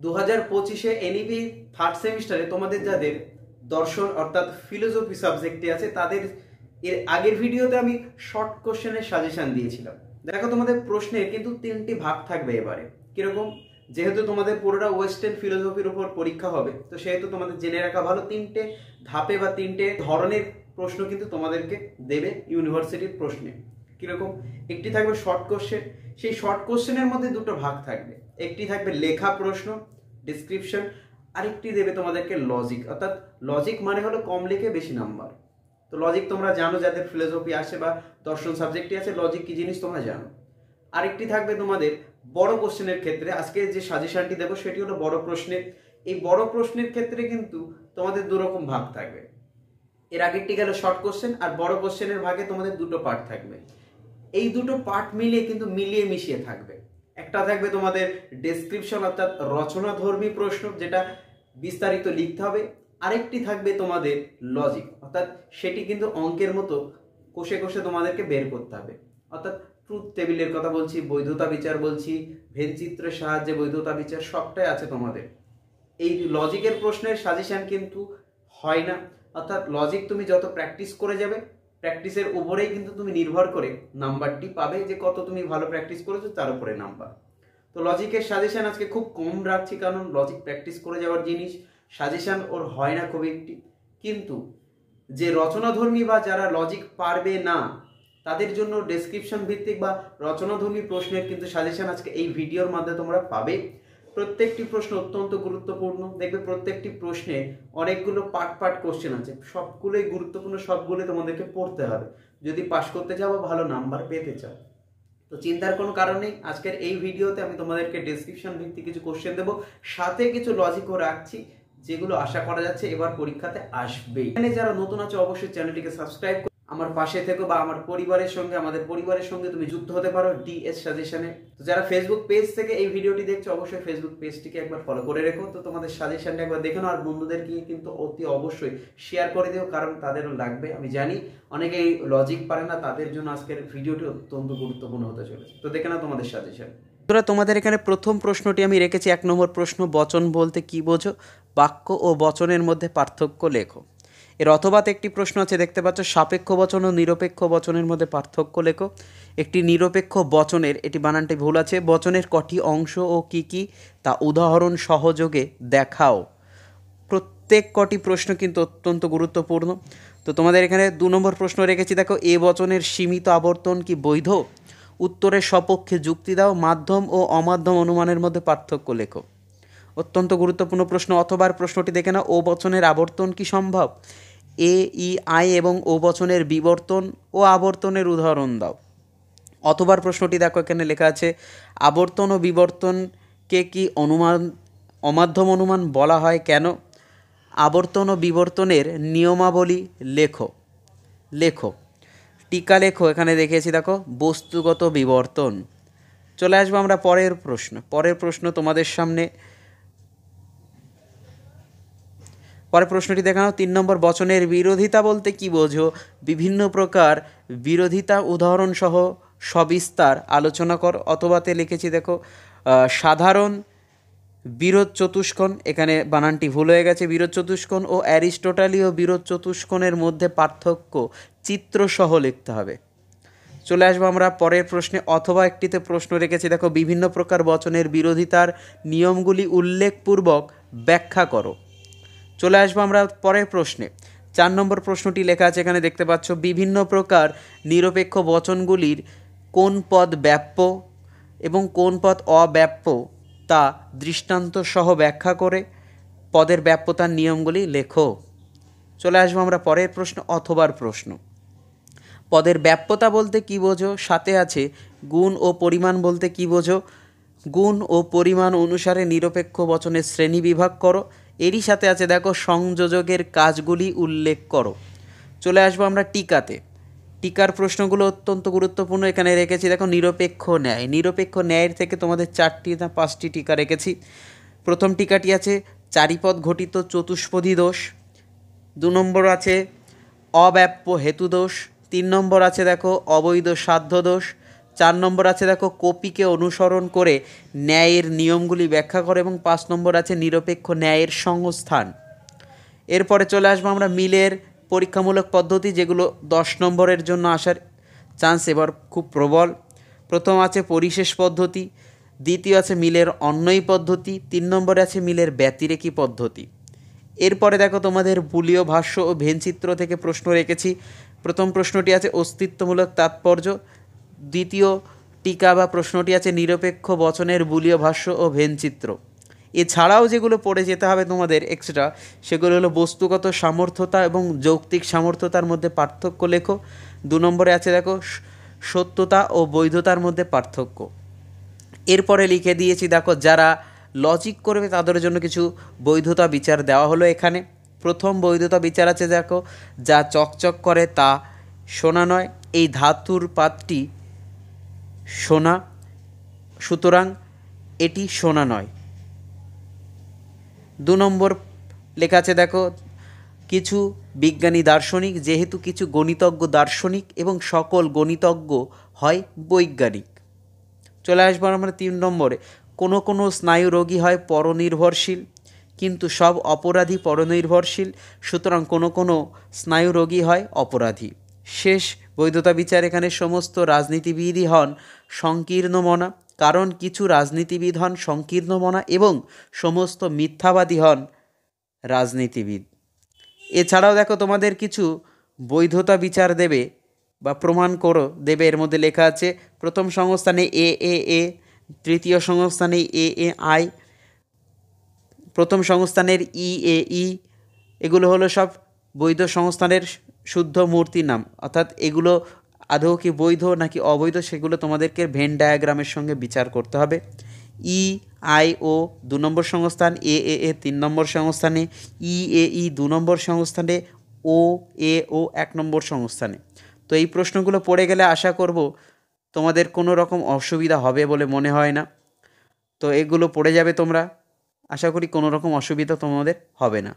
2025-এ NEP third সেমিস্টারে তোমাদের যাদের দর্শন অর্থাৎ ফিলোসফি সাবজেক্টে আছে তাদের এর আগের ভিডিওতে আমি শর্ট কোশ্চেনের সাজেশন দিয়েছিলাম। দেখো তোমাদের প্রশ্নের কিন্তু 3টি ভাগ থাকবে এবারে। কিরকম? যেহেতু তোমাদের পুরোটা ওয়েস্টার্ন ফিলোসফির উপর পরীক্ষা হবে, তো সেহেতু তোমাদের জেনে রাখা ভালো 3টে ধাপে বা 3টে ধরনের প্রশ্ন কিন্তু তোমাদেরকে দেবে ইউনিভার্সিটির প্রশ্নে। কিরকম? একটি থাকবে শর্ট কোশ্চেন, সেই শর্ট কোশ্চেনের মধ্যে দুটো ভাগ থাকবে। একটি থাকবে লেখা প্রশ্ন ডিসক্রিপশন, আরেকটি দেবে তোমাদেরকে লজিক, অর্থাৎ লজিক মানে হলো কম লিখে বেশি নাম্বার। তো লজিক তোমরা জানো, যাদের ফিলোসফি আসে বা দর্শন সাবজেক্টে আছে লজিক কি জিনিস তোমরা জানো। আরেকটি থাকবে তোমাদের বড় কোশ্চেনের ক্ষেত্রে। আজকে যে সাজেশনটি দেবো সেটি হলো বড় প্রশ্নের। এই বড় প্রশ্নের ক্ষেত্রে কিন্তু তোমাদের দুরকম ভাগ থাকবে। এর আগেরটি গেল শর্ট কোশ্চেন, আর বড় কোশ্চেনের ভাগে তোমাদের দুটো পার্ট থাকবে। এই দুটো পার্ট মিলিয়ে কিন্তু মিলিয়ে মিশিয়ে থাকবে। একটা থাকবে তোমাদের ডেসক্রিপশন অর্থাৎ রচনাধর্মী প্রশ্ন, যেটা বিস্তারিত লিখতে হবে। আরেকটি থাকবে তোমাদের লজিক, অর্থাৎ সেটি কিন্তু অঙ্কের মতো কষে কষে তোমাদেরকে বের করতে হবে। অর্থাৎ ট্রুথ টেবিলের কথা বলছি, বৈধতা বিচার বলছি, ভেনচিত্রের সাহায্যে বৈধতা বিচার সবটাই আছে তোমাদের। এই লজিকের প্রশ্নের সাজেশন কিন্তু হয় না, অর্থাৎ লজিক তুমি যত প্র্যাকটিস করে যাবে প্র্যাকটিসের উপরেই কিন্তু তুমি নির্ভর করে নাম্বারটি পাবে, যে কত তুমি ভালো প্র্যাকটিস করেছো তার উপরে নাম্বার। তো লজিকের সাজেশন আজকে খুব কম রাখছি, কারণ লজিক প্র্যাকটিস করে যাওয়ার জিনিস, সাজেশন ওর হয় না খুব একটি। কিন্তু যে রচনাধর্মী বা যারা লজিক পারবে না তাদের জন্য ডেসক্রিপশন ভিত্তিক বা রচনাধর্মী প্রশ্নের কিন্তু সাজেশন আজকে এই ভিডিওর মাধ্যমে তোমরা পাবে। প্রত্যেকটি প্রশ্ন অত্যন্ত গুরুত্বপূর্ণ। দেখবে প্রত্যেকটি প্রশ্নে অনেকগুলো পার্ট কোশ্চেন আছে, সবগুলোই গুরুত্বপূর্ণ, সবগুলোই তোমাদেরকে পড়তে হবে যদি পাস করতে চাও বা ভালো নাম্বার পেতে চাও। তো চিন্তার কোনো কারণ নেই, আজকের এই ভিডিওতে আমি তোমাদেরকে ডেসক্রিপশন ভিত্তিক কিছু কোশ্চেন দেবো, সাথে কিছু লজিকও রাখছি যেগুলো আশা করা যাচ্ছে এবার পরীক্ষাতে আসবেই। এখানে যারা নতুন আছো অবশ্যই চ্যানেলটিকে সাবস্ক্রাইব করো, আমার পাশে থেকো বা আমাদের পরিবারের সঙ্গে তুমি যুক্ত হতে পারো ডিএস সাজেশনে। তো যারা ফেসবুক পেজ থেকে এই ভিডিওটি দেখছো অবশ্যই ফেসবুক পেজটিকে একবার ফলো করে রেখো। তো তোমাদের সাজেশনটা একবার দেখে নাও, আর বন্ধুদেরকে কিন্তু অতি অবশ্যই শেয়ার করে দিও, কারণ তাদেরও লাগবে। আমি জানি অনেকেই লজিক পারে না, তাদের জন্য আজকের ভিডিওটি অত্যন্ত গুরুত্বপূর্ণ হতে চলেছে। তো দেখে নাও তোমাদের সাজেশন। তোমাদের এখানে প্রথম প্রশ্নটি আমি রেখেছি 1 নম্বর প্রশ্ন, বচন বলতে কি বোঝো? বাক্য ও বচনের মধ্যে পার্থক্য লেখো। এর অথবাতে একটি প্রশ্ন আছে, দেখতে পাচ্ছ, সাপেক্ষ বচন ও নিরপেক্ষ বচনের মধ্যে পার্থক্য লেখো। একটি নিরপেক্ষ বচনের, এটি বানানটি ভুল আছে, বচনের কটি অংশ ও কি কি তা উদাহরণ সহযোগে দেখাও। প্রত্যেক কটি প্রশ্ন কিন্তু অত্যন্ত গুরুত্বপূর্ণ। তো তোমাদের এখানে 2 নম্বর প্রশ্ন রেখেছি, দেখো, এ বচনের সীমিত আবর্তন কি বৈধ? উত্তরের সপক্ষে যুক্তি দাও। মাধ্যম ও অমাধ্যম অনুমানের মধ্যে পার্থক্য লেখো। অত্যন্ত গুরুত্বপূর্ণ প্রশ্ন। অথবার প্রশ্নটি দেখে নাও, ও বচনের আবর্তন কি সম্ভব? এ, ই, আই এবং ও বচনের বিবর্তন ও আবর্তনের উদাহরণ দাও। অথবার প্রশ্নটি দেখো, এখানে লেখা আছে, আবর্তন ও বিবর্তনকে কি অমাধ্যম অনুমান বলা হয় কেন? আবর্তন ও বিবর্তনের নিয়মাবলী লেখো। টিকা লেখো। এখানে দেখিয়েছি, দেখো, বস্তুগত বিবর্তন। চলে আসবো আমরা পরের প্রশ্ন তোমাদের সামনে। পরের প্রশ্নটি দেখানো, 3 নম্বর, বচনের বিরোধিতা বলতে কি বোঝো? বিভিন্ন প্রকার বিরোধিতা উদাহরণ সহ সবিস্তার আলোচনা কর। অথবাতে লিখেছি, দেখো, সাধারণ বিরোধ চতুষ্কোণ, এখানে বানানটি ভুল হয়ে গেছে, বিরোধ চতুষ্কোণ ও অ্যারিস্টোটালীয় বিরোধ চতুষ্কোণের মধ্যে পার্থক্য চিত্রসহ লিখতে হবে। চলে আসবো আমরা পরের প্রশ্নে। অথবা একটিতে প্রশ্ন রেখেছি, দেখো, বিভিন্ন প্রকার বচনের বিরোধিতার নিয়মগুলি উল্লেখপূর্বক ব্যাখ্যা করো। চলে আসবো আমরা পরের প্রশ্নে। 4 নম্বর প্রশ্নটি লেখা আছে, এখানে দেখতে পাচ্ছ, বিভিন্ন প্রকার নিরপেক্ষ বচনগুলির কোন পদ ব্যাপ্য এবং কোন পদ অব্যাপ্য তা দৃষ্টান্ত সহ ব্যাখ্যা করে পদের ব্যাপ্যতার নিয়মগুলি লেখো। চলে আসবো আমরা পরের প্রশ্ন, অথবার প্রশ্ন। পদের ব্যাপ্যতা বলতে কি বোঝো? সাথে আছে গুণ ও পরিমাণ বলতে কি বোঝো? গুণ ও পরিমাণ অনুসারে নিরপেক্ষ বচনের শ্রেণী বিভাগ করো। এরই সাথে আছে, দেখো, সংযোজকের কাজগুলি উল্লেখ করো। চলে আসবো আমরা টিকাতে। টিকার প্রশ্নগুলো অত্যন্ত গুরুত্বপূর্ণ। এখানে রেখেছি, দেখো, নিরপেক্ষ ন্যায়ের থেকে তোমাদের 4টি না 5টি টিকা রেখেছি। প্রথম টিকাটি আছে চারিপদ ঘটিত চতুষ্পদী দোষ। 2 নম্বর আছে অব্যাপ্য হেতু দোষ। 3 নম্বর আছে, দেখো, অবৈধ সাধ্য দোষ। 4 নম্বর আছে দেখো কপিকে অনুসরণ করে ন্যায়ের নিয়মগুলি ব্যাখ্যা করে, এবং 5 নম্বর আছে নিরপেক্ষ ন্যায়ের সংস্থান। এরপরে চলে আসবো আমরা মিলের পরীক্ষামূলক পদ্ধতি, যেগুলো 10 নম্বরের জন্য আসার চান্স এবার খুব প্রবল। প্রথম আছে পরিশেষ পদ্ধতি, দ্বিতীয় আছে মিলের অন্যই পদ্ধতি, 3 নম্বরে আছে মিলের ব্যতিরেকী পদ্ধতি। এরপরে দেখো তোমাদের বুলীয় ভাষ্য ও ভেনচিত্র থেকে প্রশ্ন রেখেছি। প্রথম প্রশ্নটি আছে অস্তিত্বমূলক তাৎপর্য, দ্বিতীয় টিকা বা প্রশ্নটি আছে নিরপেক্ষ বচনের বুলীয় ভাষ্য ও ভেনচিত্র। এছাড়াও যেগুলো পড়ে যেতে হবে তোমাদের এক্সট্রা, সেগুলো হলো বস্তুগত সামর্থ্যতা এবং যৌক্তিক সামর্থ্যতার মধ্যে পার্থক্য লেখো। 2 নম্বরে আছে দেখো সত্যতা ও বৈধতার মধ্যে পার্থক্য। এরপরে লিখে দিয়েছি দেখো যারা লজিক করবে তাদের জন্য কিছু বৈধতা বিচার দেওয়া হলো এখানে। প্রথম বৈধতা বিচার আছে দেখো, যা চকচক করে তা সোনা নয়, এই ধাতুর পাতটি সোনা, সুতরাং এটি সোনা নয়। 2 নম্বর লেখা আছে দেখো, কিছু বিজ্ঞানী দার্শনিক যেহেতু কিছু গণিতজ্ঞ দার্শনিক এবং সকল গণিতজ্ঞ হয় বৈজ্ঞানিক। চলে আসবো আমরা 3 নম্বরে, কোনো কোনো স্নায়ু রোগী হয় পরনির্ভরশীল, কিন্তু সব অপরাধী পরনির্ভরশীল, সুতরাং কোনো কোনো স্নায়ু রোগী হয় অপরাধী। শেষ বৈধতা বিচার এখানে সমস্ত রাজনীতিবিদই হন সংকীর্ণমনা, কারণ কিছু রাজনীতিবিদ হন সংকীর্ণমনা এবং সমস্ত মিথ্যাবাদী হন রাজনীতিবিদ। এছাড়াও দেখো তোমাদের কিছু বৈধতা বিচার দেবে বা প্রমাণ করো দেবে, এর মধ্যে লেখা আছে প্রথম সংস্থানে এ, তৃতীয় সংস্থানে আই, প্রথম সংস্থানের ই, এগুলো হলো সব বৈধ সংস্থানের শুদ্ধ মূর্তির নাম, অর্থাৎ এগুলো আদৌ কি বৈধ নাকি অবৈধ সেগুলো তোমাদেরকে ভেন ডায়াগ্রামের সঙ্গে বিচার করতে হবে। আই ও 2 নম্বর সংস্থান, এ 3 নম্বর সংস্থানে, ই 2 নম্বর সংস্থানে, ও 1 নম্বর সংস্থানে। তো এই প্রশ্নগুলো পড়ে গেলে আশা করব তোমাদের কোনো রকম অসুবিধা হবে বলে মনে হয় না। তো এগুলো পড়ে যাবে তোমরা, আশা করি কোনো রকম অসুবিধা তোমাদের হবে না।